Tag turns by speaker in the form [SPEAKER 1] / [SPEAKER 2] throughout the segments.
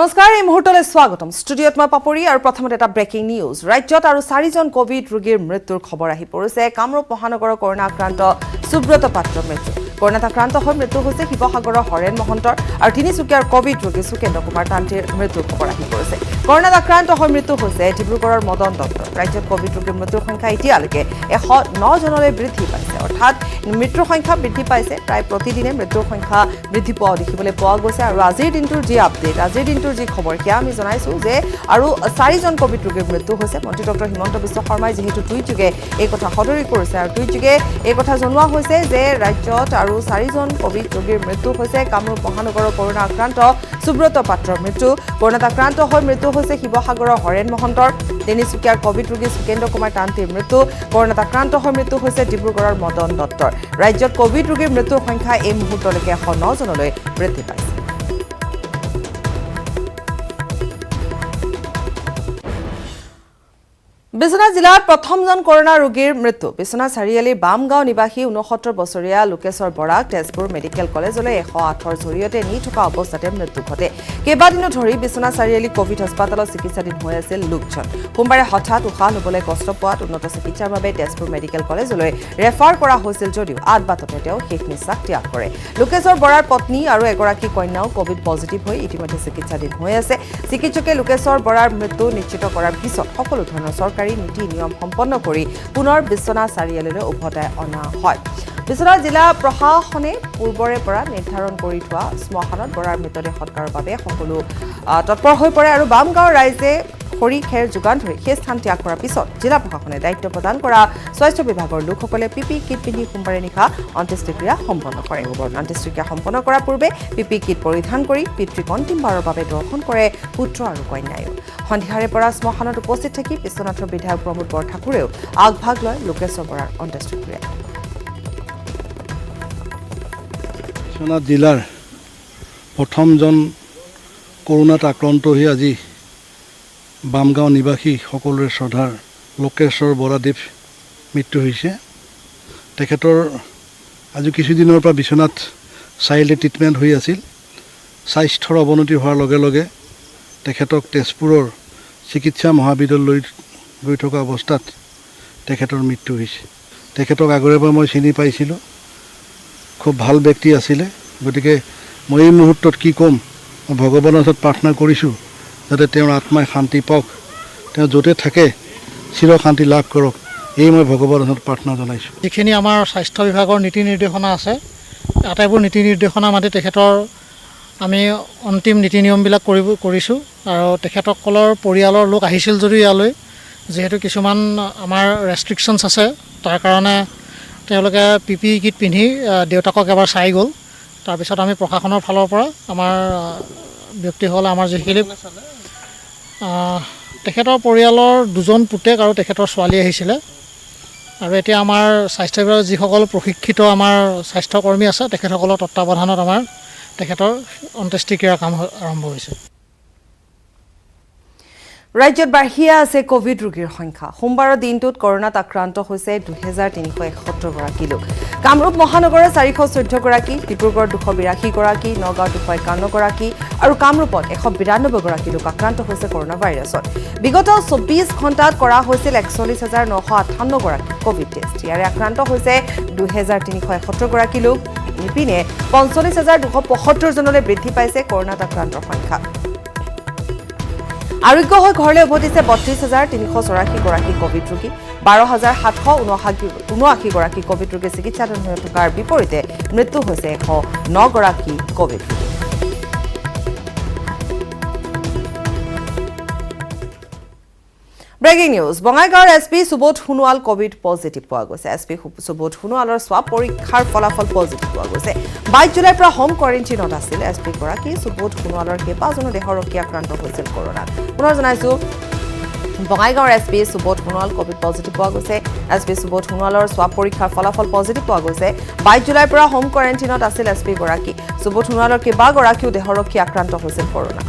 [SPEAKER 1] নমস্কাৰ এই মুহূৰ্তলৈ স্বাগতম ষ্টুডিঅত মই পাপৰি আৰু প্ৰথমতে এটা ব্ৰেকিং নিউজ ৰাজ্যত আৰু 4জন কোভিড ৰোগীৰ মৃত্যুৰ খবৰ আহি পৰিছে কামৰূপ মহানগৰৰ কৰোনা আক্ৰান্ত সুব্ৰত পাত্ৰৰ মৃত্যু কৰোনাত আক্ৰান্ত হৈ মৃত্যু হৈছে শিৱসাগৰৰ হৰেণ মহন্তৰ আৰু তিনিচুকীয়াৰ কোভিড ৰোগী সুকেন্দ্ৰ কুমাৰ তান্তিৰ মৃত্যুৰ খবৰ আহি পৰিছে কৰোনাত আক্ৰান্ত হৈ মৃত্যু হৈছে ডিব্ৰুগড়ৰ মদন দত্তৰ ৰাজ্যত কোভিড ৰোগীৰ মৃত্যুৰ সংখ্যা এতিয়ালৈকে 109 জনলৈ বৃদ্ধি পাইছে অৰ্থাৎ মৃত্যুৰ সংখ্যা বৃদ্ধি পাইছে প্ৰায় প্ৰতিদিনে মৃত্যুৰ সংখ্যা বৃদ্ধি পোৱা দেখিবলৈ পোৱা গৈছে আৰু আজিৰ দিনটোৰ যি আপডেট আজিৰ দিনটোৰ যি খবৰ কি আমি জনাইছো যে আৰু 4জন কোভিড ৰোগীৰ মৃত্যু হৈছে মন্ত্ৰী ডক্টৰ হিমন্ত বিশ্ব শৰ্মাই যেহেতু টুইটযোগে এই কথা সদৰি কৰিছে আৰু টুইটযোগে এই কথা জনোৱা হৈছে যে ৰাজ্যত আৰু 4জন কোভিড ৰোগীৰ মৃত্যু হৈছে কামৰূপ মহানগৰৰ কৰোনা আক্ৰান্ত সুব্ৰত পাত্ৰৰ মৃত্যু কৰোনাত আক্ৰান্ত হৈ মৃত্যু হৈছে শিৱসাগৰৰ হৰেণ মহন্তৰ তিনিচুকীয়াৰ কোভিড ৰোগী সুকেন্দ্ৰ কুমাৰ তান্তিৰ মৃত্যু কৰোনাত আক্ৰান্ত হৈ মৃত্যু হৈছে ডিব্ৰুগড়ৰ মদন দত্তৰ ৰাজ্যত কোভিড ৰোগীৰ মৃত্যুৰ সংখ্যা এই মুহূৰ্তলৈকে 109 জনলৈ বৃদ্ধি পাইছে বিশ্বনাথ জিলাত প্ৰথমজন কৰোনা ৰোগীৰ মৃত্যু বিশ্বনাথ চাৰিআলিৰ বামগাঁও নিবাসী 69 বছৰীয়া লোকেশ্বৰ বৰাক তেজপুৰ মেডিকেল কলেজলৈ 108ৰ জৰিয়তে নি থকা অৱস্থাতে মৃত্যু ঘটে কেইবাদিনো ধৰি বিশ্বনাথ চাৰিআলি কোভিড হাস্পতালত চিকিৎসাধীন হৈ আছিল লোকজন সোমবাৰে হঠাৎ উশাহ ল'বলৈ কষ্ট পোৱাত উন্নত চিকিৎসাৰ বাবে তেজপুৰ মেডিকেল কলেজলৈ ৰেফাৰ কৰা হৈছিল যদিও আদবাটতে তেওঁ শেষ নিশ্বাস ত্যাগ কৰে লোকেশ্বৰ বৰাৰ পত্নী আৰু এগৰাকী কন্যাও কোভিড পজিটিভ হৈ ইতিমধ্যে চিকিৎসাধীন হৈ আছে চিকিৎসকে লোকেশ্বৰ বৰাৰ মৃত্যু নিশ্চিত কৰাৰ পিছত সকলো ধৰণৰ চৰকাৰী নীতি নিয়ম সম্পন্ন কৰি পুনৰ বিশ্বনাথ চাৰিআলিলৈ উভতাই অনা হয় বিশ্বনাথ জিলা প্ৰশাসনে পূৰ্বৰে পৰা নিৰ্ধাৰণ কৰি থোৱা শ্মশানত বৰাৰ মৃতদেহ সৎকাৰৰ বাবে সকলো তৎপৰ হৈ পৰে আৰু বামগাঁৱৰ ৰাইজে খৰি খেৰ যোগান ধৰি সেই স্থান ত্যাগ কৰাৰ পিছত জিলা প্ৰশাসনে দায়িত্ব প্ৰদান কৰা স্বাস্থ্য বিভাগৰ লোকসকলে পিপি কিট পিন্ধি সোমবাৰে নিশা অন্ত্যেষ্টিক্ৰিয়া সম্পন্ন কৰে অন্ত্যেষ্টিক্ৰিয়া সম্পন্ন কৰাৰ পূৰ্বে পিপি কিট পৰিধান কৰি পিতৃক অন্তিমবাৰৰ বাবে দৰ্শন কৰে পুত্ৰ আৰু কন্যায়ো সন্ধিয়াৰে পৰা শ্মশানত উপস্থিত থাকি বিশ্বনাথৰ বিধায়ক প্ৰমোদ বৰঠাকুৰেও আগভাগ লয় লোকেশ্বৰ বৰাৰ অন্ত্যেষ্টিক্ৰিয়াত
[SPEAKER 2] বিশ্বনাথ জিলাৰ প্ৰথমজন কৰোনাত আক্ৰান্ত হৈ আজি বামগাঁও নিবাসী সকলোৰে শ্ৰদ্ধাৰ লোকেশ্বৰ বৰাদেৱ মৃত্যু হৈছে তেখেতৰ আজি কিছুদিনৰ পৰা বিশ্বনাথ চাৰিআলিত ট্ৰিটমেণ্ট হৈ আছিল স্বাস্থ্যৰ অৱনতি হোৱাৰ লগে লগে তেখেতক তেজপুৰৰ চিকিৎসা মহাবিদ্যালয়লৈ গৈ থকা অৱস্থাত তেখেতৰ মৃত্যু হৈছে তেখেতক আগৰে পৰা মই চিনি পাইছিলোঁ খুব ভাল ব্যক্তি আছিলে গতিকে মই এই মুহূৰ্তত কি ক'ম মই ভগৱানৰ ওচৰত প্ৰাৰ্থনা কৰিছোঁ যাতে তেওঁৰ আত্মাই শান্তি পাওক তেওঁ য'তে থাকে চিৰ শান্তি লাভ কৰক এই মই ভগৱানৰ ওচৰত প্ৰাৰ্থনা জনাইছোঁ
[SPEAKER 3] যিখিনি আমাৰ স্বাস্থ্য বিভাগৰ নীতি নিৰ্দেশনা আছে আটাইবোৰ নীতি নিৰ্দেশনা মাতি তেখেতৰ আমি অন্তিম নীতি নিয়মবিলাক কৰিছোঁ আৰু তেখেতসকলৰ পৰিয়ালৰ লোক আহিছিল যদিও ইয়ালৈ যিহেতু কিছুমান আমাৰ ৰেষ্ট্ৰিকশ্যনছ আছে তাৰ কাৰণে তেওঁলোকে পিপি কিট পিন্ধি দেউতাকক এবাৰ চাই গ'ল তাৰপিছত আমি প্ৰশাসনৰ ফালৰ পৰা আমাৰ ব্যক্তিসকলে আমাৰ যিখিনি তেখেতৰ পৰিয়ালৰ দুজন পুতেক আৰু তেখেতৰ ছোৱালী আহিছিলে আৰু এতিয়া আমাৰ স্বাস্থ্য বিভাগৰ যিসকল প্ৰশিক্ষিত আমাৰ স্বাস্থ্যকৰ্মী আছে তেখেতসকলৰ তত্ত্বাৱধানত আমাৰ তেখেতৰ অন্ত্যেষ্টিক্ৰিয়াৰ কাম আৰম্ভ হৈছে
[SPEAKER 1] ৰাজ্যত বাঢ়ি আছে কোভিড ৰোগীৰ সংখ্যা সোমবাৰৰ দিনটোত কৰোনাত আক্ৰান্ত হৈছে 2371 গৰাকী লোক কামৰূপ মহানগৰৰ 414 গৰাকী ডিব্ৰুগড় 282 গৰাকী নগাঁও 251 গৰাকী আৰু কামৰূপত 192 গৰাকী লোক আক্ৰান্ত হৈছে কৰোনা ভাইৰাছত বিগত 24 ঘণ্টাত কৰা হৈছিল 41958 গৰাকী কোভিড টেষ্ট ইয়াৰে আক্ৰান্ত হৈছে 2371 গৰাকী লোক ইপিনে 45275 জনলৈ বৃদ্ধি পাইছে কৰোনাত আক্ৰান্তৰ সংখ্যা আৰোগ্য হৈ ঘৰলৈ উভতিছে 32384 গৰাকী কোভিড ৰোগী 12779 গৰাকী কোভিড ৰোগী চিকিৎসাধীন হৈ থকাৰ বিপৰীতে মৃত্যু হৈছে 109 গৰাকী কোভিড ৰোগী ব্ৰেকিং নিউজ বঙাইগাঁৱৰ SP Subodh Sonowal Covid positive পোৱা গৈছে এছপি সুবোধ সোণোৱালৰ স্বাব পৰীক্ষাৰ ফলাফল পজিটিভ পোৱা গৈছে 22 জুলাইৰ পৰা হোম কোৱাৰেণ্টাইনত আছিল এছপি গৰাকী সুবোধ সোণোৱালৰ কেইবাজনো দেহৰক্ষী আক্ৰান্ত হৈছিল কৰোনাত পুনৰ জনাইছো বঙাইগাঁৱৰ SP Subodh Sonowal Covid positive পোৱা গৈছে এছপি সুবোধ সোণোৱালৰ স্বাব পৰীক্ষাৰ ফলাফল পজিটিভ পোৱা গৈছে 22 জুলাইৰ পৰা হোম কোৱাৰেণ্টাইনত আছিল এছপি গৰাকী সুবোধ সোণোৱালৰ কেইবাগৰাকীও দেহৰক্ষী আক্ৰান্ত হৈছিল কৰোনাত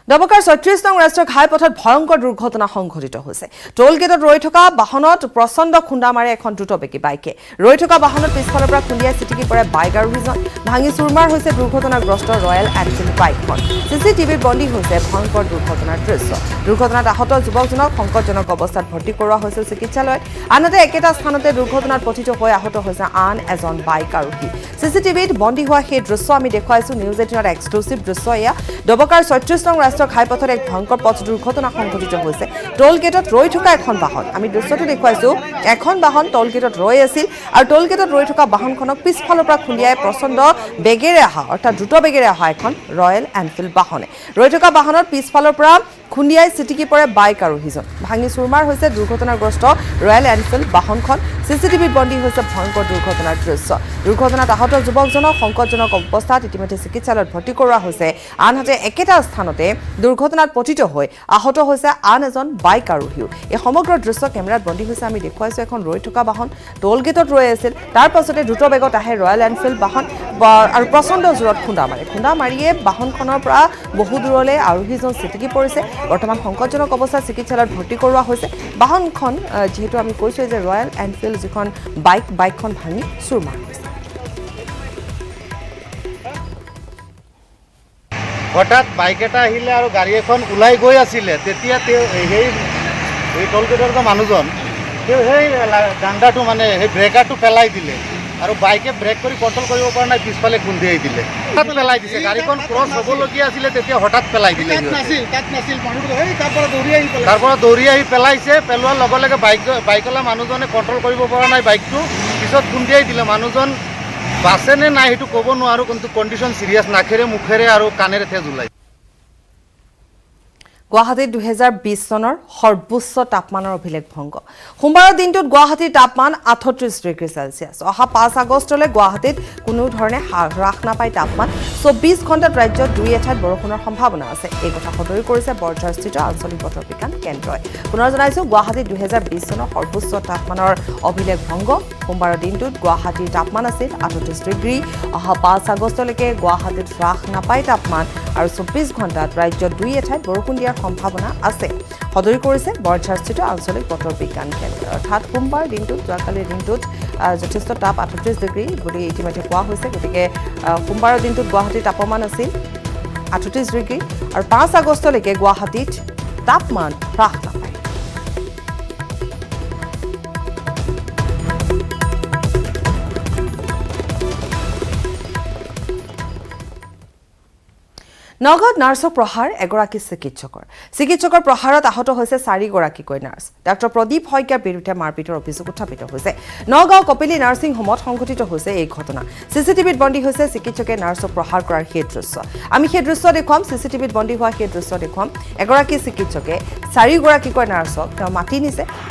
[SPEAKER 1] ডবকাৰ ৩৬ নং ৰাষ্ট্ৰীয় ঘাইপথত ভয়ংকৰ দুৰ্ঘটনা সংঘটিত হৈছে টোল গেটত ৰৈ থকা বাহনত প্ৰচণ্ড খুন্দা মাৰে এখন দ্ৰুতবেগী বাইকে ৰৈ থকা বাহনত পিছফালৰ পৰা খুন্দিয়াই চিটিকি পৰে বাইক আৰোহীজন ভাঙি চুৰমাৰ হৈছে দুৰ্ঘটনাগ্ৰস্ত ৰয়েল এনফিল্ড বাইকখন চিচিটিভিত বন্দী হৈছে ভয়ংকৰ দুৰ্ঘটনাৰ দৃশ্য দুৰ্ঘটনাত আহত যুৱকজনক সংকটজনক অৱস্থাত ভৰ্তি কৰোৱা হৈছে চিকিৎসালয়ত আনহাতে একেটা স্থানতে দুৰ্ঘটনাত পতিত হৈ আহত হৈছে আন এজন বাইক আৰোহী চিচিটিভিত বন্দী হোৱা সেই দৃশ্য আমি দেখুৱাইছো নিউজ 18ৰ এক্সক্লুসিভ দৃশ্য এয়া ডবকাৰ ৩৬ নং ৰাষ্ট্ৰীয় ঘাইপথত এক ভয়ংকৰ পথ দুৰ্ঘটনা সংঘটিত হৈছে টোল গেটত ৰৈ থকা এখন বাহন আমি দৃশ্যটো দেখুৱাইছো এখন বাহন টোল গেটত ৰৈ আছিল আৰু টোল গেটত ৰৈ থকা বাহনখনক পিছফালৰ পৰা খুন্দিয়াই প্ৰচণ্ড বেগেৰে অহা অৰ্থাৎ দ্ৰুত বেগেৰে অহা এখন ৰয়েল এনফিল্ড বাহনে ৰৈ থকা বাহনৰ পিছফালৰ পৰা খুন্দিয়াই চিটিকি পৰে বাইক আৰোহীজন ভাঙি চুৰমাৰ হৈছে দুৰ্ঘটনাগ্ৰস্ত ৰয়েল এনফিল্ড বাহনখন চিচিটিভিত বন্দী হৈছে ভয়ংকৰ দুৰ্ঘটনাৰ দৃশ্য দুৰ্ঘটনাত আহত যুৱকজনক সংকটজনক অৱস্থাত ইতিমধ্যে চিকিৎসালয়ত ভৰ্তি কৰোৱা হৈছে আনহাতে একেটা স্থানতে দুৰ্ঘটনাত পতিত হৈ আহত হৈছে আন এজন বাইক আৰোহীও এই সমগ্ৰ দৃশ্য কেমেৰাত বন্দী হৈছে আমি দেখুৱাইছো এখন ৰৈ থকা বাহন টোল গেটত ৰৈ আছিল তাৰ পাছতে দ্ৰুত বেগত আহে ৰয়েল এনফিল্ড বাহন আৰু প্ৰচণ্ড জোৰত খুন্দা মাৰিয়ে বাহনখনৰ পৰা বহু দূৰলৈ আৰোহীজন চিটিকি পৰিছে বৰ্তমান সংকটজনক অৱস্থাত চিকিৎসালয়ত ভৰ্তি কৰোৱা হৈছে বাহনখন যেহেতু আমি কৈছোঁ যে ৰয়েল এনফিল্ড যিখন বাইকখন ভাঙি চুৰমাৰ হৈছে
[SPEAKER 4] হঠাৎ বাইক এটা আহিলে আৰু গাড়ী এখন ওলাই গৈ আছিলে তেতিয়া সেই টোল গেটৰ মানুহজন তেওঁ সেই ডাণ্ডাটো মানে সেই ব্ৰেকাৰটো পেলাই দিলে আৰু বাইকে ব্ৰেক কৰি কণ্ট্ৰল কৰিব পৰা নাই পিছফালে খুন্দিয়াই দিলে হঠাৎ পেলাই দিছে গাড়ীখন ক্ৰছ হ'বলগীয়া আছিলে তেতিয়া হঠাৎ পেলাই দিলে তাৰ পৰা দৌৰি আহি পেলাইছে পেলোৱাৰ লগে লগে বাইকৱালা মানুহজনে কণ্ট্ৰল কৰিব পৰা নাই বাইকটো পিছত খুন্দিয়াই দিলে মানুহজন বাছে নে নাই সেইটো ক'ব নোৱাৰোঁ কিন্তু কণ্ডিশ্যন চিৰিয়াছ নাকেৰে মুখেৰে আৰু কাণেৰে তেজ ওলাইছে
[SPEAKER 1] গুৱাহাটীত ২০২০ চনৰ সৰ্বোচ্চ তাপমানৰ অভিলেখ ভংগ সোমবাৰৰ দিনটোত গুৱাহাটীৰ তাপমান ৩৮ ডিগ্ৰী চেলছিয়াছ অহা ৫ আগষ্টলৈ গুৱাহাটীত কোনো ধৰণে হ্ৰাস নাপায় তাপমান ২৪ ঘণ্টাত ৰাজ্যত ২ এঠাইত বৰষুণৰ সম্ভাৱনা আছে এই কথা সদৰি কৰিছে বৰঝাৰস্থিত আঞ্চলিক বতৰ বিজ্ঞান কেন্দ্ৰই পুনৰ জনাইছো গুৱাহাটীত ২০২০ চনৰ সৰ্বোচ্চ তাপমানৰ অভিলেখ ভংগ সোমবাৰৰ দিনটোত গুৱাহাটীৰ তাপমান আছিল ৩৮ ডিগ্ৰী অহা ৫ আগষ্টলৈকে গুৱাহাটীত হ্ৰাস নাপায় তাপমান আৰু ২৪ ঘণ্টাত ৰাজ্যত ২ এঠাইত বৰষুণ দিয়াৰ সম্ভাৱনা আছে সদৰি কৰিছে বৰঝাৰস্থিত আঞ্চলিক বতৰ বিজ্ঞান কেন্দ্ৰ অৰ্থাৎ সোমবাৰ দিনটোত যোৱাকালিৰ দিনটোত যথেষ্ট তাপ ৩৮ ডিগ্ৰী বুলি ইতিমধ্যে কোৱা হৈছে গতিকে সোমবাৰৰ দিনটোত গুৱাহাটীৰ তাপমান আছিল ৩৮ ডিগ্ৰী আৰু ৫ আগষ্টলৈকে গুৱাহাটীত তাপমান হ্ৰাস নাপায় নগদ নাৰ্ছক প্ৰহাৰ এগৰাকী চিকিৎসকৰ প্ৰহাৰত আহত হৈছে ৪গৰাকীকৈ নাৰ্ছ ডাক্তৰ প্ৰদীপ শইকীয়াৰ বিৰুদ্ধে মাৰপিটৰ অভিযোগ উত্থাপিত হৈছে নগাঁও কপিলী নাৰ্ছিং হোমত সংঘটিত হৈছে এই ঘটনা চিচিটিভিত বন্দী হৈছে চিকিৎসকে নাৰ্ছক প্ৰহাৰ কৰাৰ সেই দৃশ্য আমি সেই দৃশ্য দেখুৱাম চিচিটিভিত বন্দী হোৱা সেই দৃশ্য দেখুৱাম এগৰাকী চিকিৎসকে ৪গৰাকীকৈ নাৰ্ছক তেওঁ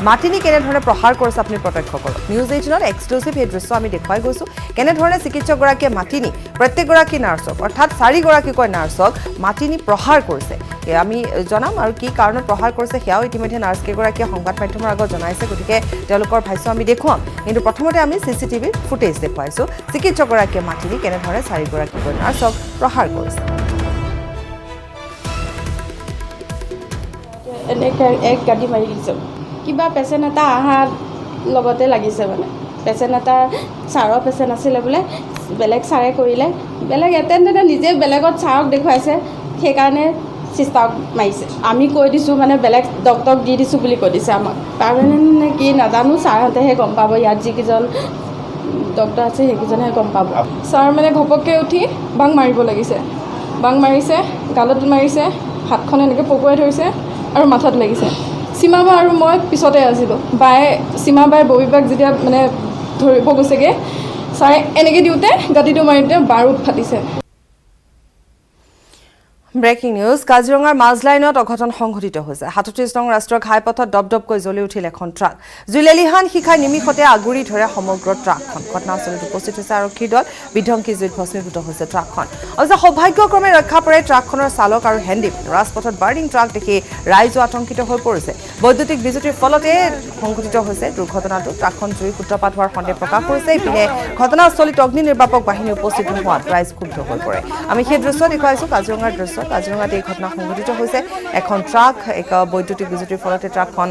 [SPEAKER 1] মাতি নি কেনেধৰণে প্ৰহাৰ কৰিছে আপুনি প্ৰত্যক্ষ কৰক নিউজ 18ৰ এক্সক্লুসিভ এই দৃশ্য আমি দেখুৱাই গৈছো কেনেধৰণে চিকিৎসকগৰাকীয়ে মাতি নি প্ৰত্যেকগৰাকী নাৰ্ছক অৰ্থাৎ ৪গৰাকীকৈ নাৰ্ছক মাতি নি প্ৰহাৰ কৰিছে আমি জনাম আৰু কি কাৰণত প্ৰহাৰ কৰিছে সেয়াও ইতিমধ্যে নাৰ্ছকেইগৰাকীয়ে সংবাদ মাধ্যমৰ আগত জনাইছে গতিকে তেওঁলোকৰ ভাষ্য আমি দেখুৱাম কিন্তু প্ৰথমতে আমি চিচিটিভিৰ ফুটেজ দেখুৱাইছো চিকিৎসকগৰাকীয়ে মাতি নি কেনেধৰণে ৪গৰাকীকৈ নাৰ্ছক প্ৰহাৰ কৰিছে
[SPEAKER 5] এনেকৈ এক গাড়ী মাৰি দিছোঁ কিবা পেচেণ্ট এটা অহাৰ লগতে লাগিছে মানে পেচেণ্ট এটা ছাৰৰ পেচেণ্ট আছিলে বোলে বেলেগ ছাৰে কৰিলে বেলেগ এটেণ্ডেণ্টে নিজে বেলেগত ছাৰক দেখুৱাইছে সেইকাৰণে চিষ্টাৰক মাৰিছে আমি কৈ দিছোঁ মানে বেলেগ ডক্টৰক দি দিছোঁ বুলি কৈ দিছে আমাক পাৰ্মানেণ্ট নে কি নাজানো ছাৰহঁতেহে গম পাব ইয়াত যিকেইজন ডক্টৰ আছে সেইকেইজনেহে গম পাব ছাৰ মানে ঘপককৈ উঠি বাং মাৰিব লাগিছে বাং মাৰিছে গালত মাৰিছে হাতখন এনেকৈ পকুৱাই ধৰিছে আৰু মাথাত লাগিছে সীমা বা আৰু মই পিছতে আছিলোঁ সীমা বাই ববীবাক যেতিয়া মানে ধৰিব গৈছেগৈ ছাৰে এনেকৈ দিওঁতে গাঁতিটো মাৰিতে বাৰুদ ফাটিছে
[SPEAKER 1] ব্ৰেকিং নিউজ কাজিৰঙাৰ মাজলাইনত অঘটন সংঘটিত হৈছে ৩৭ নং ৰাষ্ট্ৰীয় ঘাইপথত দপদপকৈ জ্বলি উঠিল এখন ট্ৰাক জুইলেলিহান শিখাই নিমিষতে আগুৰি ধৰে সমগ্ৰ ট্ৰাকখন ঘটনাস্থলীত উপস্থিত হৈছে আৰক্ষীৰ দল বিধ্বংসী জুইত ভস্মীভূত হৈছে ট্ৰাকখন অৱশ্যে সৌভাগ্যক্ৰমে ৰক্ষা পৰে ট্ৰাকখনৰ চালক আৰু হেণ্ডিপ ৰাজপথত বাৰ্নিং ট্ৰাক দেখি ৰাইজো আতংকিত হৈ পৰিছে বৈদ্যুতিক বিজুতিৰ ফলতে সংঘটিত হৈছে দুৰ্ঘটনাটো ট্ৰাকখন জুইৰ সূত্ৰপাত হোৱাৰ সন্দেহ প্ৰকাশ কৰিছে ইপিনে ঘটনাস্থলীত অগ্নি নিৰ্বাপক বাহিনী উপস্থিত নোহোৱাত ৰাইজ ক্ষুব্ধ হৈ পৰে আমি সেই দৃশ্য দেখুৱাইছো কাজিৰঙাৰ দৃশ্য কাজিৰঙাত এই ঘটনা সংঘটিত হৈছে এখন ট্ৰাক এক বৈদ্যুতিক বিজুতিৰ ফলতে ট্ৰাকখন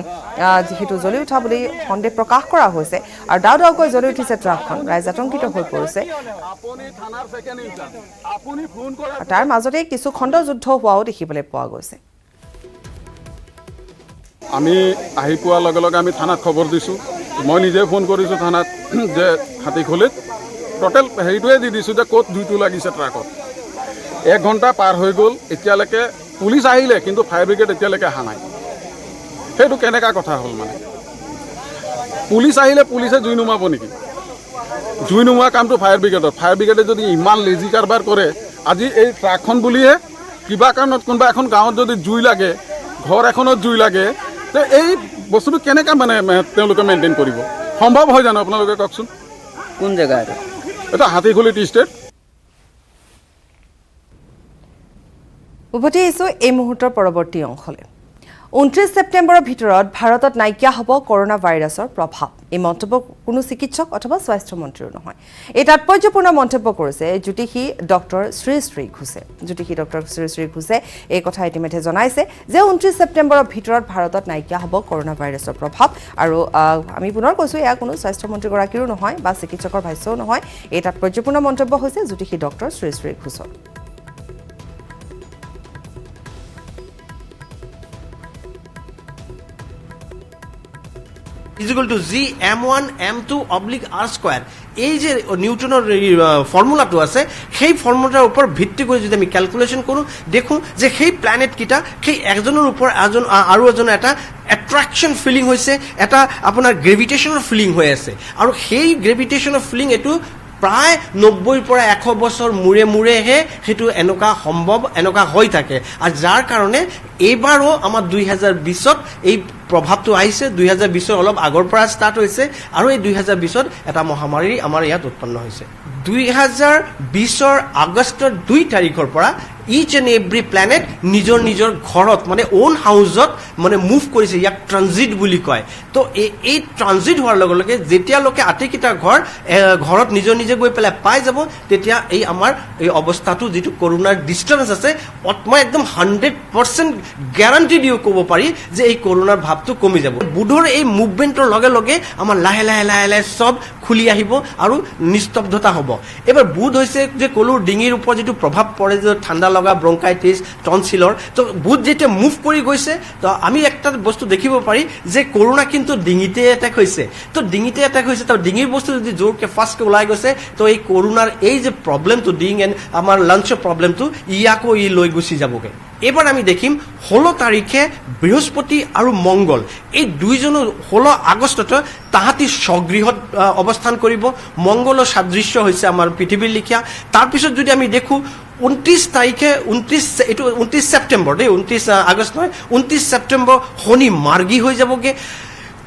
[SPEAKER 1] যিহেতু জ্বলি উঠা বুলি সন্দেহ প্ৰকাশ কৰা হৈছে আৰু দাও দাওকৈ জ্বলি উঠিছে ট্ৰাকখন ৰাইজ আতংকিত হৈ পৰিছে তাৰ মাজতে কিছু খণ্ড যুদ্ধ হোৱাও দেখিবলৈ পোৱা গৈছে
[SPEAKER 6] আমি আহি পোৱাৰ লগে লগে আমি থানাত খবৰ দিছোঁ মই নিজে ফোন কৰিছোঁ থানাত যে হাতীখোলিত টোটেল হেৰিটোৱে দি দিছোঁ যে ক'ত জুইটো লাগিছে ট্ৰাকত 1 ঘণ্টা পাৰ হৈ গ'ল এতিয়ালৈকে পুলিচ আহিলে কিন্তু ফায়াৰ ব্ৰিগেড এতিয়ালৈকে অহা নাই সেইটো কেনেকুৱা কথা হ'ল মানে পুলিচ আহিলে পুলিচে জুই নুমাব নেকি জুই নুমোৱা কামটো ফায়াৰ ব্ৰিগেডে যদি ইমান লেজি কাৰবাৰ কৰে আজি এই ট্ৰাকখন বুলিহে কিবা কাৰণত কোনোবা এখন গাঁৱত যদি জুই লাগে ঘৰ এখনত জুই লাগে তো এই বস্তুটো কেনেকৈ মানে তেওঁলোকে মেইনটেইন কৰিব সম্ভৱ হয় জানো আপোনালোকে কওকচোন
[SPEAKER 7] কোন জেগা
[SPEAKER 6] এটা হাতীখোলি টি ষ্টেট
[SPEAKER 1] উভতি আহিছোঁ এই মুহূৰ্তৰ পৰৱৰ্তী অংশলৈ 29 ছেপ্টেম্বৰৰ ভিতৰত ভাৰতত নাইকিয়া হ'ব কৰোনা ভাইৰাছৰ প্ৰভাৱ এই মন্তব্য কোনো চিকিৎসক অথবা স্বাস্থ্যমন্ত্ৰীও নহয় এই তাৎপৰ্যপূৰ্ণ মন্তব্য কৰিছে জ্যোতিষী ডক্টৰ শ্ৰী ঘোষে ডক্টৰ শ্ৰী ঘোষে এই কথা ইতিমধ্যে জনাইছে যে 29 ছেপ্টেম্বৰৰ ভিতৰত ভাৰতত নাইকিয়া হ'ব কৰোনা ভাইৰাছৰ প্ৰভাৱ আৰু আমি পুনৰ কৈছোঁ এয়া কোনো স্বাস্থ্যমন্ত্ৰীগৰাকীৰো নহয় বা চিকিৎসকৰ ভাষ্যও নহয় এই তাৎপৰ্যপূৰ্ণ মন্তব্য হৈছে জ্যোতিষী ডক্টৰ শ্ৰী ঘোষৰ
[SPEAKER 8] is equal to g m1 m2 oblique r square এই যে নিউটনৰ ফৰ্মুলাটো আছে সেই ফৰ্মুলাৰ ওপৰত ভিত্তি কৰি যদি আমি ক্যালকুলেশন কৰো দেখো যে সেই প্ল্যানেট কিটা সেই একজনৰ ওপৰত আৰু এজন এটা অ্যাট্ৰাকশন ফিলিং হৈছে এটা আপোনাৰ গ্ৰেভিটেশনৰ ফিলিং হৈ আছে আৰু সেই গ্ৰেভিটেশনৰ ফিলিং এটো প্ৰায় 90 পৰা 100 বছৰ মূৰে মূৰেহে হেতু এনেকা সম্ভৱ এনেকা হৈ থাকে আৰু যাৰ কাৰণে এবাৰো আমাৰ 2020ত এই প্ৰভাৱটো আহিছে 2020ৰ অলপ আগৰ পৰা ষ্টাৰ্ট হৈছে আৰু এই 2020ত এটা মহামাৰী আমাৰ ইয়াত উৎপন্ন হৈছে 2020ৰ আগষ্টৰ 2 তাৰিখৰ পৰা each and every planet নিজৰ ঘৰত মানে ওন হাউসত মানে মুভ কৰিছে ইয়াক ট্ৰানজিট বুলি কয় তো এই ট্ৰানজিট হোৱাৰ লগে লগে যেতিয়া লোকে আটিকিটা ঘৰত নিজে গৈ পেলাই পাই যাব তেতিয়া এই আমাৰ এই অৱস্থাটো যেটো কৰোনাৰ ডিসটেন্স আছে মই একদম 100% গ্যাৰান্টি দিও ক'ব পাৰি যে এই কৰোনাৰ ভাৱটো কমি যাব বুধৰ এই মুভমেন্টৰ লগে লগে আমাৰ লাহে লাহে সব খুলি আহিব আৰু নিস্তব্ধতা হ'ব এবাৰ বুধ হৈছে যে কলুৰ ডিঙিৰ ওপৰত যেটো প্ৰভাৱ পৰে যে ঠাণ্ডা লগা ব্ৰংকাইটিস টনসিলৰ তো বুধ যেটা মুভ কৰি গৈছে তো আমি একটা বস্তু দেখিব পাৰি যে কৰোনা কিন্তু ডিঙিতে এটাক হৈছে তো ডিঙিতে এটাক হৈছে তো ডিঙিৰ বস্তু যদি জোৰকে ফাস্টকে ওলাই গৈছে তো এই কৰোনাৰ এই যে প্ৰবলেমটো ডিং এন্ড আমাৰ লাঞ্চৰ প্ৰবলেমটো ইয়াকো ই লৈ গুছি যাবগে এবাৰ আমি দেখিম 16 তাৰিখে বৃহস্পতি আৰু মঙ্গল এই দুইজনৰ 16 আগষ্টত তাহাতি স্বগৃহত অৱস্থান কৰিব মঙ্গলৰ সাদৃশ্য হৈছে আমাৰ পৃথিৱীৰ লিখিয়া তাৰ পিছত যদি আমি দেখো 29 তাৰিখে 29 ছেপ্টেম্বৰ 29 আগষ্ট নহয় 29 ছেপ্টেম্বৰ শনি মাৰ্গী হৈ যাবগে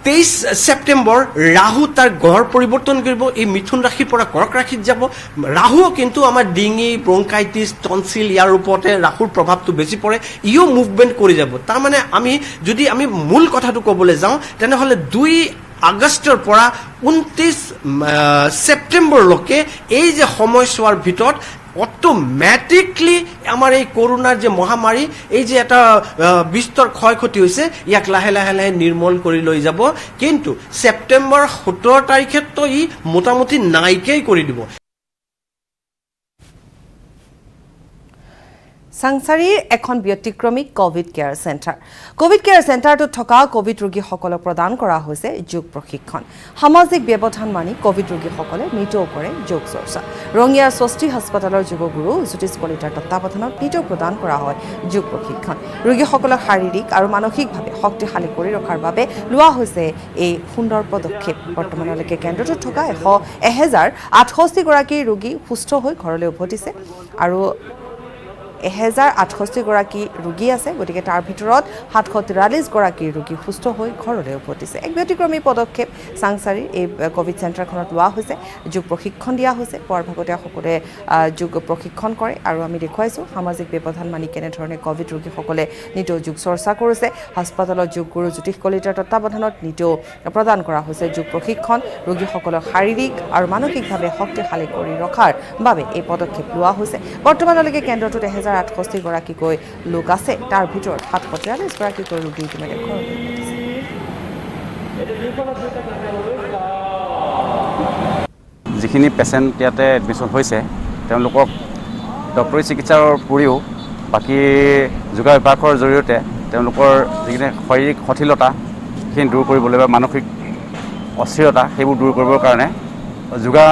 [SPEAKER 8] 23 ছেপ্টেম্বৰ ৰাহু তাৰ গ্ৰহৰ পৰিৱৰ্তন কৰিব এই মিথুন ৰাশিৰ পৰা কৰ্ক ৰাশিত যাব ৰাহু কিন্তু আমাৰ ডিঙি ব্ৰংকাইটিস টনসিল ইয়াৰ ওপৰতে ৰাহুৰ প্ৰভাৱটো বেছি পৰে ইও মুভমেন্ট কৰি যাব তাৰ মানে যদি আমি মূল কথাটো ক'বলৈ যাওঁ তেনেহলে 2 আগষ্টৰ পৰা 29 ছেপ্টেম্বৰলৈকে এই যে সময়ছোৱাৰ ভিতৰত অটোমেটিকলি আমাৰ এই কৰোনাৰ যে মহামাৰী এই যে এটা বিস্তৰ ক্ষয়ক্ষতি হৈছে ইয়াক লাহে লাহে নিৰ্মল কৰি লৈ যাব কিন্তু ছেপ্টেম্বৰ 17 তাৰিখে তো ই মোটামুটি নাইকেই কৰি দিব
[SPEAKER 1] সাংসাৰীৰ এখন ব্যতিক্ৰমী কোভিড কেয়াৰ চেণ্টাৰটোত থকা কোভিড ৰোগীসকলক প্ৰদান কৰা হৈছে যোগ প্ৰশিক্ষণ সামাজিক ব্যৱধান মানি কোভিড ৰোগীসকলে নিতৌ কৰে যোগ চৰ্চা ৰঙিয়াৰ স্বস্তি হাস্পতালৰ যোগগুৰু জ্যোতিষ কলিতাৰ তত্বাৱধানত নিতৌ প্ৰদান কৰা হয় যোগ প্ৰশিক্ষণ ৰোগীসকলক শাৰীৰিক আৰু মানসিকভাৱে শক্তিশালী কৰি ৰখাৰ বাবে লোৱা হৈছে এই সুন্দৰ পদক্ষেপ বৰ্তমানলৈকে কেন্দ্ৰটোত থকা 1068 গৰাকী ৰোগী সুস্থ হৈ ঘৰলৈ উভতিছে আৰু 1068 গৰাকী ৰোগী আছে গতিকে তাৰ ভিতৰত 743 গৰাকী ৰোগী সুস্থ হৈ ঘৰলৈ উভতিছে এক ব্যতিক্ৰমী পদক্ষেপ সাংসাৰীৰ এই কোভিড চেণ্টাৰখনত লোৱা হৈছে যোগ প্ৰশিক্ষণ দিয়া হৈছে পুৱাৰ ভাগতে সকলোৱে যোগ প্ৰশিক্ষণ কৰে আৰু আমি দেখুৱাইছোঁ সামাজিক ব্যৱধান মানি কেনেধৰণে কোভিড ৰোগীসকলে নিতৌ যোগ চৰ্চা কৰিছে হাস্পতালৰ যোগগুৰু জ্যোতিষ কলিতাৰ তত্বাৱধানত নিতৌ প্ৰদান কৰা হৈছে যোগ প্ৰশিক্ষণ ৰোগীসকলক শাৰীৰিক আৰু মানসিকভাৱে শক্তিশালী কৰি ৰখাৰ বাবে এই পদক্ষেপ লোৱা হৈছে বৰ্তমানলৈকে কেন্দ্ৰটোত 1068গৰাকীকৈ লোক আছে। তাৰ ভিতৰত 743গৰাকীকৈ ৰোগী ইতিমধ্যে ঘৰলৈ উভতিছে।
[SPEAKER 7] যিখিনি পেচেণ্ট ইয়াতে এডমিশ্যন হৈছে তেওঁলোকক ডক্টৰী চিকিৎসাৰ উপৰিও বাকী যোগাভ্যাসৰ জৰিয়তে তেওঁলোকৰ যিখিনি শাৰীৰিক সঠিলতা সেইখিনি দূৰ কৰিবলৈ বা মানসিক অস্থিৰতা সেইবোৰ দূৰ কৰিবৰ কাৰণে যোগা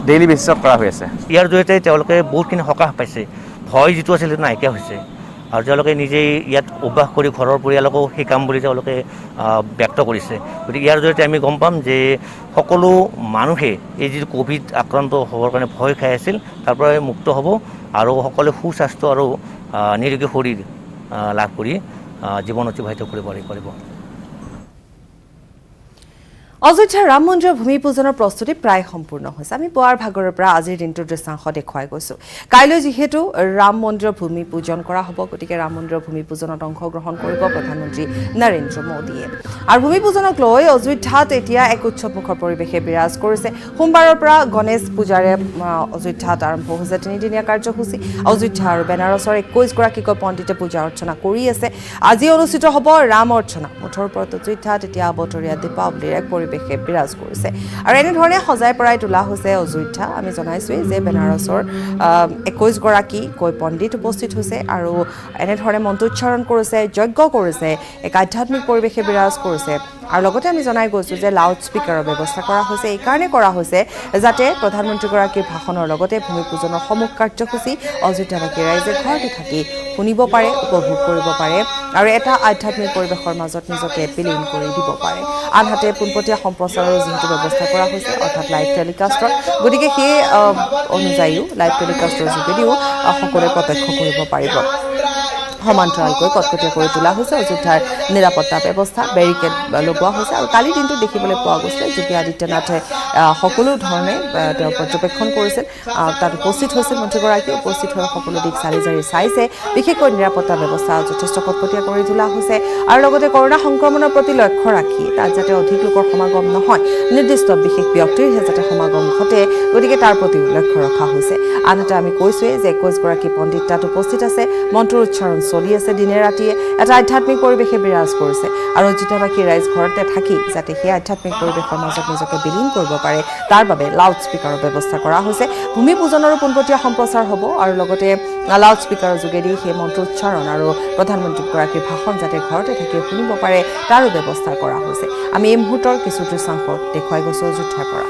[SPEAKER 7] ডেইলি বেচিছত কৰা হৈ আছে।
[SPEAKER 9] ইয়াৰ জৰিয়তে তেওঁলোকে বহুতখিনি সকাহ পাইছে, ভয় যিটো আছিল সেইটো নাইকিয়া হৈছে আৰু তেওঁলোকে নিজেই ইয়াত অভ্যাস কৰি ঘৰৰ পৰিয়ালকো শিকাম বুলি তেওঁলোকে ব্যক্ত কৰিছে। গতিকে ইয়াৰ জৰিয়তে আমি গম পাম যে সকলো মানুহে এই যিটো ক'ভিড আক্ৰান্ত হ'বৰ কাৰণে ভয় খাই আছিল তাৰ পৰা মুক্ত হ'ব আৰু সকলোৱে সুস্বাস্থ্য আৰু নিৰোগী শৰীৰ লাভ কৰি জীৱন অতিবাহিত কৰিব পাৰিব।
[SPEAKER 1] অযোধ্যাৰ ৰাম মন্দিৰৰ ভূমি পূজনৰ প্ৰস্তুতি প্ৰায় সম্পূৰ্ণ হৈছে। আমি পুৱাৰ ভাগৰৰ পৰা আজিৰ দিনটোৰ দৃশ্যাংশ দেখুৱাই গৈছোঁ। কাইলৈ যিহেতু ৰাম মন্দিৰৰ ভূমি পূজন কৰা হ'ব, গতিকে ৰাম মন্দিৰৰ ভূমি পূজনত অংশগ্ৰহণ কৰিব প্ৰধানমন্ত্ৰী নৰেন্দ্ৰ মোদীয়ে। আৰু ভূমি পূজনক লৈ অযোধ্যাত এতিয়া এক উৎসৱমুখৰ পৰিৱেশে বিৰাজ কৰিছে। সোমবাৰৰ পৰা গণেশ পূজাৰে অযোধ্যাত আৰম্ভ হৈছে 3দিনীয়া কাৰ্যসূচী। অযোধ্যা আৰু বেনাৰসৰ 21গৰাকীকৈ পণ্ডিতে পূজা অৰ্চনা কৰি আছে। আজি অনুষ্ঠিত হ'ব ৰাম অৰ্চনা। মুঠৰ ওপৰত অযোধ্যাত এতিয়া আবতৰীয়া দীপাৱলীৰ এক পৰিৱেশে বিৰাজ কৰিছে আৰু এনেধৰণে সজাই পৰাই তোলা হৈছে অযোধ্যা। আমি জনাইছোৱেই যে বেনাৰসৰ 21গৰাকীকৈ পণ্ডিত উপস্থিত হৈছে আৰু এনেধৰণে মন্ত্ৰোচ্চাৰণ কৰিছে, যজ্ঞ কৰিছে, এক আধ্যাত্মিক পৰিৱেশে বিৰাজ কৰিছে। আৰু লগতে আমি জনাই গৈছোঁ যে লাউড স্পীকাৰৰ ব্যৱস্থা কৰা হৈছে। এইকাৰণে কৰা হৈছে যাতে প্ৰধানমন্ত্ৰীগৰাকীৰ ভাষণৰ লগতে ভূমি পূজনৰ সমূহ কাৰ্যসূচী অযোধ্যাবাসী ৰাইজে ঘৰতে থাকি শুনিব পাৰে, উপভোগ কৰিব পাৰে আৰু এটা আধ্যাত্মিক পৰিৱেশৰ মাজত নিজকে বিলীন কৰি দিব পাৰে। আনহাতে পোনপটীয়া সম্প্ৰচাৰৰ যিহেতু ব্যৱস্থা কৰা হৈছে, অৰ্থাৎ লাইভ টেলিকাষ্টৰ, গতিকে সেই অনুযায়ীও লাইভ টেলিকাষ্টৰ যোগেদিও সকলোৱে প্ৰত্যক্ষ কৰিব পাৰিব। সমান্তৰালকৈ কটকটীয়া কৰি তোলা হৈছে অযোধ্যাৰ নিৰাপত্তা ব্যৱস্থা, বেৰিকেড লগোৱা হৈছে আৰু কালিৰ দিনটোত দেখিবলৈ পোৱা গৈছে যোগী আদিত্যনাথে সকলো ধৰণে তেওঁ পৰ্যবেক্ষণ কৰিছিল। তাত উপস্থিত হৈছিল মন্ত্ৰীগৰাকী, উপস্থিত হৈ সকলো দিশ চালি জাৰি চাইছে। বিশেষকৈ নিৰাপত্তা ব্যৱস্থা যথেষ্ট কটকটীয়া কৰি তোলা হৈছে আৰু লগতে কৰোণা সংক্ৰমণৰ প্ৰতি লক্ষ্য ৰাখি তাত যাতে অধিক লোকৰ সমাগম নহয়, নিৰ্দিষ্ট বিশেষ ব্যক্তিৰহে যাতে সমাগম ঘটে, গতিকে তাৰ প্ৰতিও লক্ষ্য ৰখা হৈছে। আনহাতে আমি কৈছোৱেই যে 21গৰাকী পণ্ডিত তাত উপস্থিত আছে, মন্ত্ৰ উচ্চাৰণ চলি আছে দিনে ৰাতিয়ে, এটা আধ্যাত্মিক পৰিৱেশে বিৰাজ কৰিছে আৰু অযোধ্যাবাসী ৰাইজ ঘৰতে থাকি যাতে সেই আধ্যাত্মিক পৰিৱেশৰ মাজত নিজকে বিলীন কৰিব পাৰে তাৰ বাবে লাউড স্পীকাৰৰ ব্যৱস্থা কৰা হৈছে। ভূমি পূজনৰো পোনপটীয়া সম্প্ৰচাৰ হ'ব আৰু লগতে লাউড স্পীকাৰৰ যোগেদি সেই মন্ত্ৰোচ্চাৰণ আৰু প্ৰধানমন্ত্ৰীগৰাকীৰ ভাষণ যাতে ঘৰতে থাকি শুনিব পাৰে তাৰো ব্যৱস্থা কৰা হৈছে। আমি এই মুহূৰ্তৰ কিছু দৃশ্যাংশ দেখুৱাই গৈছোঁ অযোধ্যাৰ পৰা।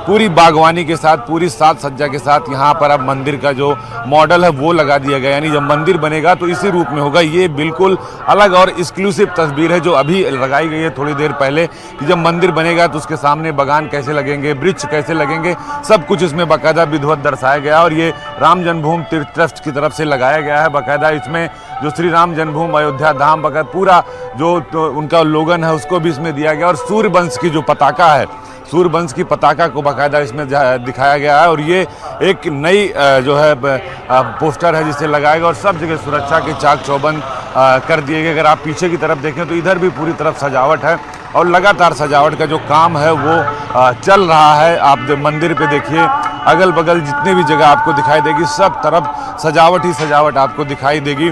[SPEAKER 10] पूरी बागवानी के साथ, पूरी साज सज्जा के साथ यहाँ पर अब मंदिर का जो मॉडल है वो लगा दिया गया। यानी जब मंदिर बनेगा तो इसी रूप में होगा। ये बिल्कुल अलग और एक्सक्लूसिव तस्वीर है जो अभी लगाई गई है थोड़ी देर पहले, कि जब मंदिर बनेगा तो उसके सामने बागान कैसे लगेंगे, वृक्ष कैसे लगेंगे, सब कुछ इसमें बाकायदा विधिवत दर्शाया गया। और ये राम जन्मभूमि तीर्थ ट्रस्ट की तरफ से लगाया गया है बाकायदा। इसमें जो श्री राम जन्मभूमि अयोध्या धाम बाकायदा पूरा जो तो उनका लोगन है उसको भी इसमें दिया गया। और सूर्यवंश की जो पताका है, सूर्यवंश की पताका को बाकायदा इसमें दिखाया गया है। और ये एक नई जो है पोस्टर है जिसे लगाया गया और सब जगह सुरक्षा के चाक चौबंद कर दिए गए। अगर आप पीछे की तरफ देखें तो इधर भी पूरी तरफ सजावट है और लगातार सजावट का जो काम है वो चल रहा है। आप जब मंदिर पे देखिए, अगल बगल जितने भी जगह आपको दिखाई देगी सब तरफ सजावट ही सजावट आपको दिखाई देगी।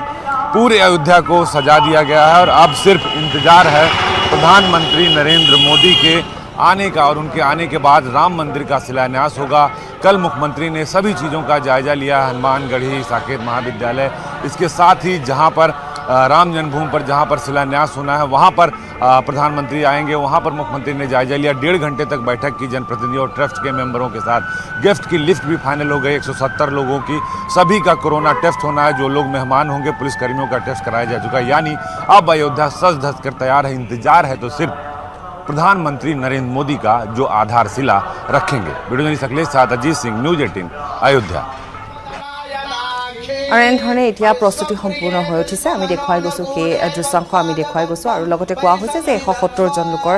[SPEAKER 10] पूरे अयोध्या को सजा दिया गया है और अब सिर्फ इंतजार है प्रधानमंत्री नरेंद्र मोदी के आने का। और उनके आने के बाद राम मंदिर का शिलान्यास होगा। कल मुख्यमंत्री ने सभी चीज़ों का जायजा लिया, हनुमानगढ़ी, साकेत महाविद्यालय, इसके साथ ही जहां पर राम जन्मभूमि पर जहां पर शिलान्यास होना है वहां पर प्रधानमंत्री आएंगे। वहां पर मुख्यमंत्री ने जायजा लिया। 1.5 घंटे तक बैठक की जनप्रतिनिधियों और ट्रस्ट के मेंबरों के साथ। गिफ्ट की लिस्ट भी फाइनल हो गई 170 लोगों की। सभी का कोरोना टेस्ट होना है। जो लोग मेहमान होंगे पुलिसकर्मियों का टेस्ट कराया जा चुका है। यानी अब अयोध्या सज धज कर तैयार है। इंतजार है तो सिर्फ प्रधानमंत्री नरेंद्र मोदी का जो आधारशिला रखेंगे। वीडियो जर्नलिस्ट अखिलेश साथ अजीत सिंह, न्यूज़ 18 अयोध्या।
[SPEAKER 1] আৰু এনেধৰণে এতিয়া প্ৰস্তুতি সম্পূৰ্ণ হৈ উঠিছে আমি দেখুৱাই গৈছোঁ সেই দৃশ্যাংশ আমি দেখুৱাই গৈছোঁ আৰু লগতে কোৱা হৈছে যে 170 জন লোকৰ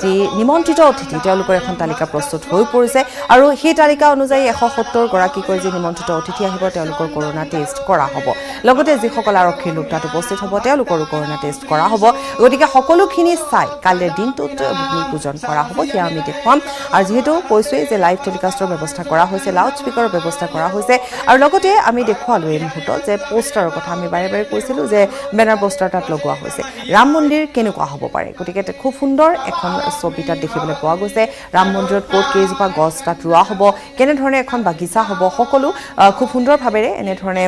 [SPEAKER 1] যি নিমন্ত্ৰিত অতিথি তেওঁলোকৰ এখন তালিকা প্ৰস্তুত হৈ পৰিছে আৰু সেই তালিকা অনুযায়ী 170 গৰাকীকৈ যি নিমন্ত্ৰিত অতিথি আহিব তেওঁলোকৰ কৰোনা টেষ্ট কৰা হ'ব লগতে যিসকল আৰক্ষীৰ লোক তাত উপস্থিত হ'ব তেওঁলোকৰো কৰোনা টেষ্ট কৰা হ'ব গতিকে সকলোখিনি চাই কাইলৈ দিনটোত ভূমি পূজন কৰা হ'ব সেয়া আমি দেখুৱাম আৰু যিহেতু কৈছোৱেই যে লাইভ টেলিকাষ্টৰ ব্যৱস্থা কৰা হৈছে লাউড স্পীকাৰৰ ব্যৱস্থা কৰা হৈছে আৰু লগতে আমি দেখুৱালোঁ এই মুহূৰ্তত যে পোষ্টাৰৰ কথা আমি বাৰে বাৰে কৈছিলোঁ যে বেনাৰ পোষ্টাৰ তাত লগোৱা হৈছে ৰাম মন্দিৰ কেনেকুৱা হ'ব পাৰে গতিকে খুব সুন্দৰ এখন ছবি তাত দেখিবলৈ পোৱা গৈছে ৰাম মন্দিৰত ক'ত কেইজোপা গছ তাত ৰোৱা হ'ব কেনেধৰণে এখন বাগিচা হ'ব সকলো খুব সুন্দৰভাৱেৰে এনেধৰণে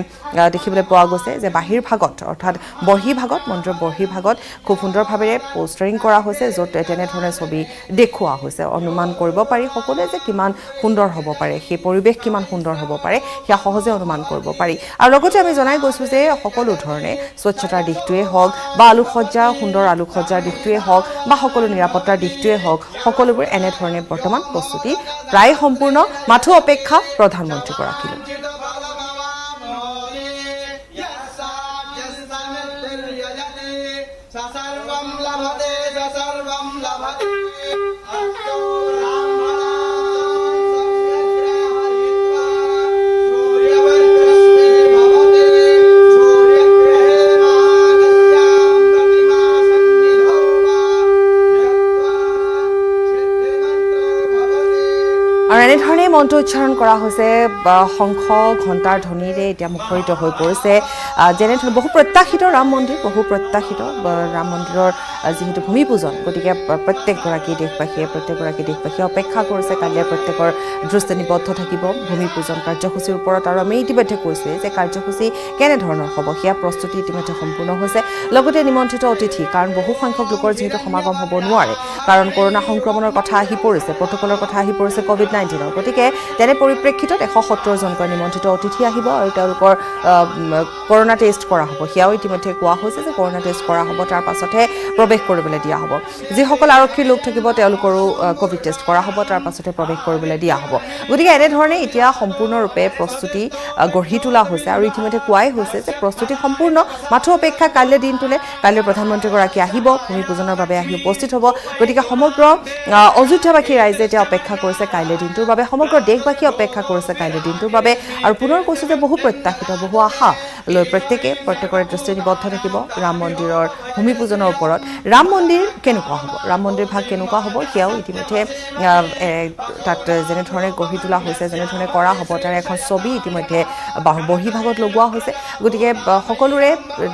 [SPEAKER 1] দেখিবলৈ পোৱা গৈছে যে বাহিৰ ভাগত অৰ্থাৎ বৰ্হি ভাগত মন্দিৰৰ বৰ্হি ভাগত খুব সুন্দৰভাৱেৰে পোষ্টাৰিং কৰা হৈছে য'ত তেনেধৰণে ছবি দেখুওৱা হৈছে অনুমান কৰিব পাৰি সকলোৱে যে কিমান সুন্দৰ হ'ব পাৰে সেই পৰিৱেশ কিমান সুন্দৰ হ'ব পাৰে সেয়া সহজে অনুমান কৰিব পাৰি আৰু লগতে আমি জনাই গৈছোঁ যে সকলো ধৰণে স্বচ্ছতাৰ দিশটোৱে হওক বা আলোকসজ্জা সুন্দৰ আলোকসজ্জাৰ দিশটোৱে হওক বা সকলো নিৰাপত্তাৰ দিশটোৱে হওক সকলোবোৰ এনেধৰণে বৰ্তমান প্ৰস্তুতি প্ৰায় সম্পূৰ্ণ মাথো অপেক্ষা প্ৰধানমন্ত্ৰীগৰাকীলৈ আৰু এনেধৰণে মন্ত্ৰ উচ্চাৰণ কৰা হৈছে শংখ ঘণ্টাৰ ধ্বনিৰে এতিয়া মুখৰিত হৈ পৰিছে যেনেধৰণে বহু প্ৰত্যাশিত ৰাম মন্দিৰ বহু প্ৰত্যাশিত ৰাম মন্দিৰৰ যিহেতু ভূমি পূজন গতিকে প্ৰত্যেকগৰাকী দেশবাসীয়ে অপেক্ষা কৰিছে কাইলৈ প্ৰত্যেকৰ দৃষ্টি নিবদ্ধ থাকিব ভূমি পূজন কাৰ্যসূচীৰ ওপৰত আৰু আমি ইতিমধ্যে কৈছোঁৱেই যে কাৰ্যসূচী কেনেধৰণৰ হ'ব সেয়া প্ৰস্তুতি ইতিমধ্যে সম্পূৰ্ণ হৈছে লগতে নিমন্ত্ৰিত অতিথি কাৰণ বহু সংখ্যক লোকৰ যিহেতু সমাগম হ'ব নোৱাৰে কাৰণ কৰোনা সংক্ৰমণৰ কথা আহি পৰিছে প্ৰট'কলৰ কথা আহি পৰিছে COVID-19 গতিকে তেনে পৰিপ্ৰেক্ষিতত 170 জনকৈ নিমন্ত্ৰিত অতিথি আহিব আৰু তেওঁলোকৰ কৰোনা টেষ্ট কৰা হ'ব সেয়াও ইতিমধ্যে কোৱা হৈছে যে কৰোনা টেষ্ট কৰা হ'ব তাৰ পাছতহে প্ৰৱেশ কৰিবলৈ দিয়া হ'ব যিসকল আৰক্ষীৰ লোক থাকিব তেওঁলোকৰো কোভিড টেষ্ট কৰা হ'ব তাৰ পাছতে প্ৰৱেশ কৰিবলৈ দিয়া হ'ব গতিকে এনেধৰণে এতিয়া সম্পূৰ্ণৰূপে প্ৰস্তুতি গঢ়ি তোলা হৈছে আৰু ইতিমধ্যে কোৱাই হৈছে যে প্ৰস্তুতি সম্পূৰ্ণ মাথো অপেক্ষা কাইলৈ দিনটোলৈ কাইলৈ প্ৰধানমন্ত্ৰীগৰাকী আহিব ভূমি পূজনৰ বাবে আহি উপস্থিত হ'ব গতিকে সমগ্ৰ অযোধ্যাবাসী ৰাইজে এতিয়া অপেক্ষা কৰিছে কাইলৈ দিনটোৰ বাবে সমগ্ৰ দেশবাসী অপেক্ষা কৰিছে কাইলৈ দিনটোৰ বাবে আৰু পুনৰ কৈছোঁ যে বহু প্ৰত্যাশিত বহু আশা লৈ প্ৰত্যেকৰে দৃষ্টি নিবদ্ধ থাকিব ৰাম মন্দিৰৰ ভূমি পূজনৰ ওপৰত ৰাম মন্দিৰ কেনেকুৱা হ'ব ৰাম মন্দিৰ ভাগ কেনেকুৱা হ'ব সেয়াও ইতিমধ্যে তাত যেনেধৰণে গঢ়ি তোলা হৈছে যেনেধৰণে কৰা হ'ব তাৰ এখন ছবি ইতিমধ্যে বৰ্হি ভাগত লগোৱা হৈছে গতিকে সকলোৰে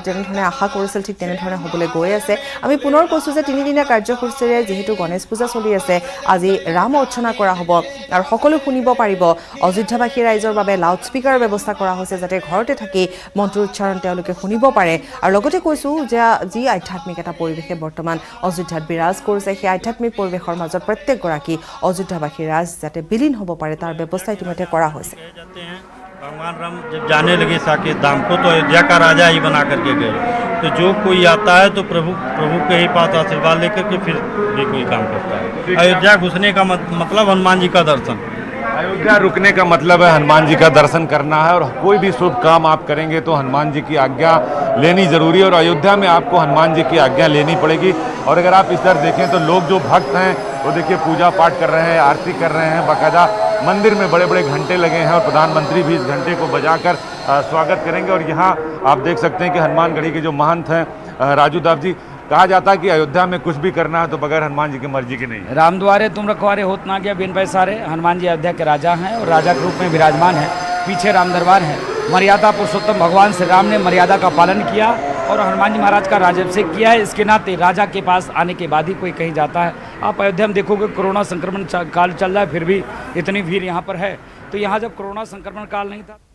[SPEAKER 1] যেনেধৰণে আশা কৰিছিল ঠিক তেনেধৰণে হ'বলৈ গৈ আছে আমি পুনৰ কৈছোঁ যে তিনিদিনীয়া কাৰ্যসূচীৰে যিহেতু গণেশ পূজা চলি আছে আজি ৰাম অৰ্চনা কৰা হ'ব আৰু সকলো শুনিব পাৰিব অযোধ্যাবাসী ৰাইজৰ বাবে লাউড স্পীকাৰৰ ব্যৱস্থা কৰা হৈছে যাতে ঘৰতে থাকি মন্ত্ৰ উচ্চাৰণ তেওঁলোকে শুনিব পাৰে আৰু লগতে কৈছোঁ যে যি আধ্যাত্মিক এটা পৰিৱেশে বৰ্তমান অযোধ্যাত বিৰাজ কৰিছে সেই আধ্যাত্মিক পৰিৱেশৰ মাজত প্ৰত্যেকগৰাকী অযোধ্যাবাসী ৰাইজ যাতে বিলীন হ'ব পাৰে তাৰ ব্যৱস্থা ইতিমধ্যে কৰা হৈছে
[SPEAKER 11] भगवान राम जब जाने लगे साकेत धाम को तो अयोध्या का राजा ही बना करके गए तो जो कोई आता है तो प्रभु के ही पास आशीर्वाद लेकर के फिर भी कोई काम करता है अयोध्या घुसने का मतलब हनुमान जी का दर्शन
[SPEAKER 10] अयोध्या रुकने का मतलब है हनुमान जी का दर्शन करना है और कोई भी शुभ काम आप करेंगे तो हनुमान जी की आज्ञा लेनी जरूरी है और अयोध्या में आपको हनुमान जी की आज्ञा लेनी पड़ेगी और अगर आप इस तरह देखें तो लोग जो भक्त हैं वो देखिए पूजा पाठ कर रहे हैं आरती कर रहे हैं बाकायदा मंदिर में बड़े बड़े घंटे लगे हैं और प्रधानमंत्री भी इस घंटे को बजाकर स्वागत करेंगे और यहाँ आप देख सकते हैं कि हनुमानगढ़ी के जो महंत हैं राजू दास जी कहा जाता है कि अयोध्या में कुछ भी करना है तो बगैर हनुमान जी की मर्जी के नहीं
[SPEAKER 12] राम द्वारे तुम रखवारे होत ना गया बिन पैसारे हनुमान जी अयोध्या के राजा हैं और राजा के रूप में विराजमान है पीछे राम दरबार है मर्यादा पुरुषोत्तम भगवान श्री राम ने मर्यादा का पालन किया और हनुमान जी महाराज का राजाभिषेक किया है इसके नाते राजा के पास आने के बाद ही कोई कहीं जाता है आप अयोध्या में देखोगे कोरोना संक्रमण काल चल रहा है फिर भी इतनी भीड़ यहाँ पर है तो यहाँ जब कोरोना संक्रमण काल नहीं था